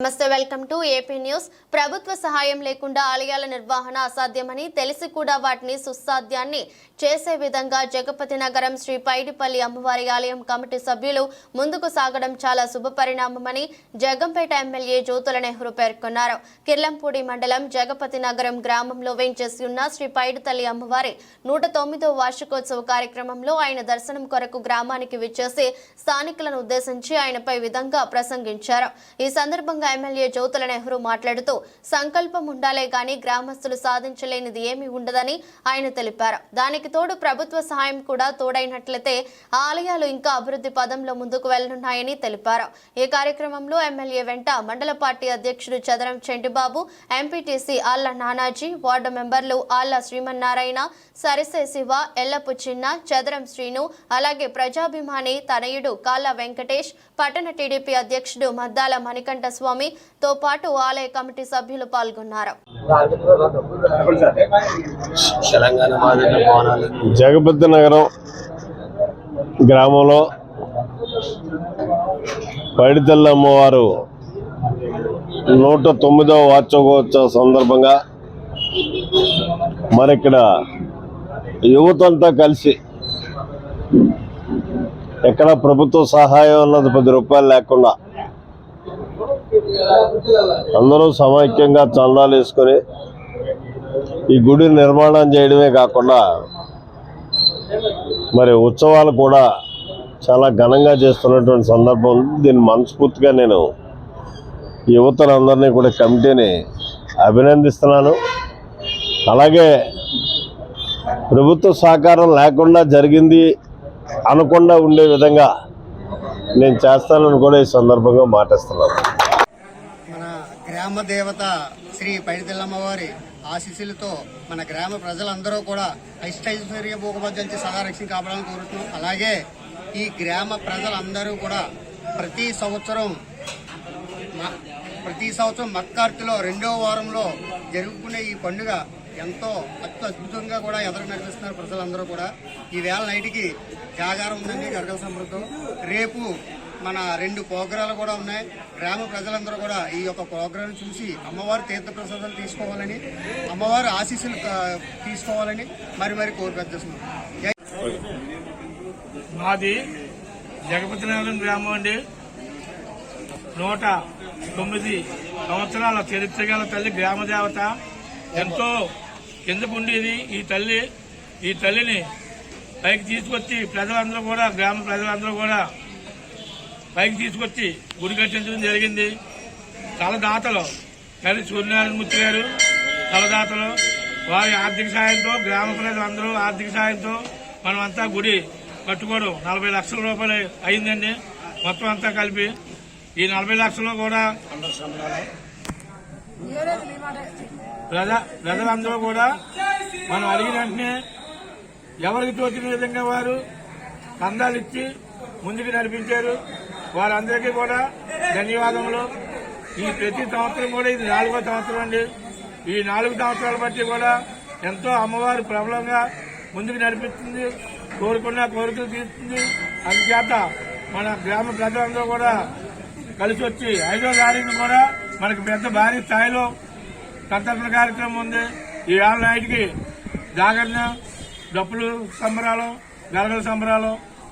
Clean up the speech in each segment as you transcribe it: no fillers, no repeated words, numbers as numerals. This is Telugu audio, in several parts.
నమస్తే, వెల్కమ్ టు ఏపీ న్యూస్. ప్రభుత్వ సహాయం లేకుండా ఆలయాల నిర్వహణ అసాధ్యమని తెలిసి కూడా వాటిని సుసాధ్యాన్ని చేసే విధంగా జగపతి నగరం శ్రీ పైడిపల్లి అమ్మవారి ఆలయం కమిటీ సభ్యులు ముందుకు సాగడం చాలా శుభపరిణామమని జగంపేట ఎమ్మెల్యే జ్యోతుల నెహ్రూ పేర్కొన్నారు. కిర్లంపూడి మండలం జగపతి నగరం గ్రామంలో వేంచేసి ఉన్న శ్రీ పైడితల్లి అమ్మవారి 109వ వార్షికోత్సవ కార్యక్రమంలో ఆయన దర్శనం కొరకు గ్రామానికి విచ్చేసి స్థానికులను ఉద్దేశించి ఆయనపై విధంగా ప్రసంగించారు. ఈ సందర్భంగా ఎమ్మెల్యే జ్యోతుల నెహ్రూ మాట్లాడుతూ సంకల్పం ఉండాలే గాని గ్రామస్తులు సాధించలేనిది ఏమీ ఉండదని ఆయన తెలిపారు. దానికి తోడు ప్రభుత్వ సహాయం కూడా తోడైనట్లయితే ఆలయాలు ఇంకా అభివృద్ధి పదంలో ముందుకు వెళ్లనున్నాయని తెలిపారు. ఈ కార్యక్రమంలో ఎమ్మెల్యే వెంట మండల పార్టీ అధ్యక్షుడు చదరం చెంటిబాబు, ఎంపీటీసీ ఆళ్ల నానాజీ, వార్డు మెంబర్లు ఆళ్ల శ్రీమన్నారాయణ, సరిసే శివ, ఎల్లపు చిన్న, చదరం శ్రీను, అలాగే ప్రజాభిమాని తనయుడు కాళ్ళ వెంకటేష్, పట్టణ టీడీపీ అధ్యక్షుడు మద్దాల మణికంఠ స్వామి తో పాటు ఆలయ కమిటీ సభ్యులు పాల్గొన్నారు. జగపతి నగరం గ్రామంలో పైడితల్లి అమ్మవారు 109వ వార్షికోత్సవ సందర్భంగా మరిక్కడ యువతంతా కలిసి ఎక్కడ ప్రభుత్వ సహాయం అన్నది 10 రూపాయలు లేకుండా అందరూ సమైక్యంగా చందాలు వేసుకొని ఈ గుడి నిర్మాణం చేయడమే కాకుండా మరి ఉత్సవాలు కూడా చాలా ఘనంగా చేస్తున్నటువంటి సందర్భం ఉంది. దీన్ని మనస్ఫూర్తిగా నేను యువతలందరినీ కూడా కమిటీని అభినందిస్తున్నాను. అలాగే ప్రభుత్వ సహకారం లేకుండా జరిగింది అనకుండా ఉండే విధంగా నేను చేస్తానని కూడా ఈ సందర్భంగా మాటిస్తున్నాను. మన గ్రామ దేవత శ్రీ పైడితల్లి అమ్మవారి ఆశీస్సులతో మన గ్రామ ప్రజలందరూ కూడా ఐశ్వర్య భోగభద్రతకి సదా రక్షణ కాపాడాలని కోరుతున్నాం. అలాగే ఈ గ్రామ ప్రజలందరూ కూడా ప్రతి సంవత్సరం మక్కార్తిలో 2వ వారంలో జరుపుకునే ఈ పండుగ ఎంతో అద్భుతంగా కూడా ఎదురు నడిపిస్తున్నారు ప్రజలందరూ కూడా. ఈ వేళ నైట్కి జాగారం ఉందండి, గరగల సమృద్ధం. రేపు మన 2 ప్రోగ్రాలు కూడా ఉన్నాయి. గ్రామ ప్రజలందరూ కూడా ఈ యొక్క ప్రోగ్రాం చూసి అమ్మవారి తీర్థప్రసాదాలు తీసుకోవాలని, అమ్మవారి ఆశీస్సులు తీసుకోవాలని మరి కోరుకొస్తున్నాం. మాది జగపతి నగరం గ్రామం అండి. 109 సంవత్సరాల చరిత్ర గల తల్లి గ్రామ దేవత. ఎంతో కిందకు ఉండేది ఈ తల్లిని పైకి తీసుకొచ్చి ప్రజలందరూ కూడా, గ్రామ ప్రజలందరూ కూడా పైకి తీసుకొచ్చి గుడి కట్టించడం జరిగింది. తలదాతలు తల్లి సూర్యనారాయణమూర్తి గారు తలదాతలు, వారి ఆర్థిక సాయంతో, గ్రామ ప్రజలందరూ ఆర్థిక సాయంతో మనమంతా గుడి కట్టుకోవడం 40 లక్షల రూపాయలు అయిందండి. మొత్తం అంతా కలిపి ఈ 40 లక్షలు కూడా ప్రజలందరూ కూడా మనం అడిగిన వెంటనే ఎవరికి తోచిన విధంగా వారు కందాలు ఇచ్చి ముందుకు నడిపించారు. వారందరికీ కూడా ధన్యవాదములు. ఈ ప్రతి సంవత్సరం కూడా ఇది 4వ సంవత్సరం అండి. ఈ 4 సంవత్సరాలు బట్టి కూడా ఎంతో అమ్మవారు ప్రబలంగా ముందుకు నడిపిస్తుంది, కోరుకున్న కోరికలు తీస్తుంది. అందుచేత మన గ్రామ ప్రజలందరూ కూడా కలిసి వచ్చి 5వ తారీఖు కూడా మనకు పెద్ద భారీ స్థాయిలో సంతర్పణ కార్యక్రమం ఉంది. ఈ వేళ నైట్కి జాగరణ, డప్పులు సంబరాలు, గరగల సంబరాలు.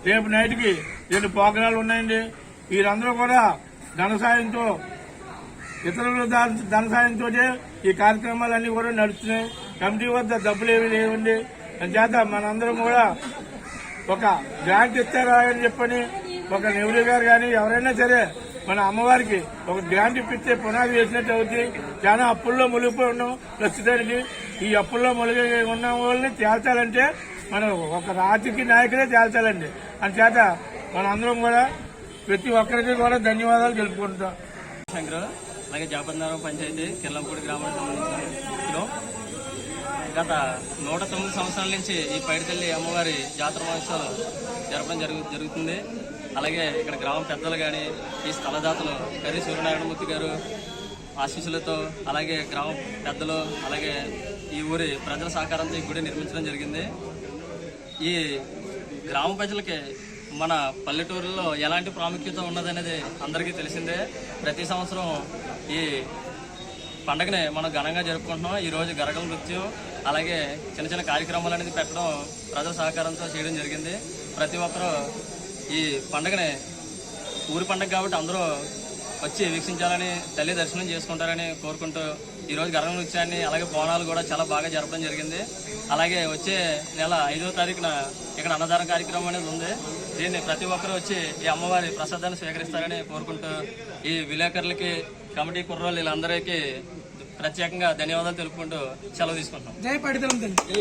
రేపు నైట్కి 2 ప్రోగ్రాలు ఉన్నాయండి. వీరందరూ కూడా ధన సాయంతో, ఇతరుల ధన సాయంతో ఈ కార్యక్రమాలన్నీ కూడా నడుస్తున్నాయి. కమిటీ వద్ద డబ్బులు ఏమీ లేవండి. అందుచేత మనందరం కూడా ఒక గ్రాంట్ ఇచ్చారా అని చెప్పని ఒక నెహ్రూ గారు కానీ ఎవరైనా సరే మన అమ్మవారికి ఒక గ్రాంట్ ఇప్పిస్తే పునాది వేసినట్టు అవుతుంది. చాలా అప్పుల్లో మునిగిపోయి ఉన్నాం ప్రస్తుతానికి. ఈ అప్పుల్లో మునిగి ఉన్న వాళ్ళని తేల్చాలంటే మనం ఒక రాజకీయ నాయకులే తేల్చాలండి. అందుచేత మనందరం కూడా ప్రతి ఒక్కరికి కూడా ధన్యవాదాలు తెలుపుకుంటాం. అలాగే జగపతి నగరం పంచాయతీ కిర్లంపూడి గ్రామానికి సంబంధించిన గత 109 సంవత్సరాల నుంచి ఈ పైడితల్లి అమ్మవారి జాతర మహోత్సవాలు జరపడం జరుగుతుంది. అలాగే ఇక్కడ గ్రామ పెద్దలు కానీ, ఈ స్థలదాతలు కర్రీ సూర్యనారాయణమూర్తి గారు ఆశీస్సులతో, అలాగే గ్రామ పెద్దలు, అలాగే ఈ ఊరి ప్రజల సహకారంతో ఈ గుడి నిర్మించడం జరిగింది. ఈ గ్రామ ప్రజలకి మన పల్లెటూరులో ఎలాంటి ప్రాముఖ్యత ఉన్నదనేది అందరికీ తెలిసిందే. ప్రతి సంవత్సరం ఈ పండగని మనం ఘనంగా జరుపుకుంటున్నాం. ఈ రోజు గరగల నృత్యం అలాగే చిన్న చిన్న కార్యక్రమాలు అనేది పెట్టడం ప్రజల సహకారంతో చేయడం జరిగింది. ప్రతి ఒక్కరూ ఈ పండగని ఊరి పండగ కాబట్టి అందరూ వచ్చి వీక్షించాలని, తల్లి దర్శనం చేసుకుంటారని కోరుకుంటూ ఈరోజు గరగల నృత్యాన్ని అలాగే బోనాలు కూడా చాలా బాగా జరపడం జరిగింది. అలాగే వచ్చే నెల 5వ తారీఖున ఇక్కడ అన్నదాన కార్యక్రమం అనేది ఉంది. దీన్ని ప్రతి ఒక్కరూ వచ్చి ఈ అమ్మవారి ప్రసాదాన్ని స్వీకరిస్తారని కోరుకుంటూ ఈ విలేకరులకి, కమిటీ కుర్రోళ్ళు వీళ్ళందరికీ ప్రత్యేకంగా ధన్యవాదాలు తెలుపుకుంటూ సెలవు తీసుకుంటున్నాం.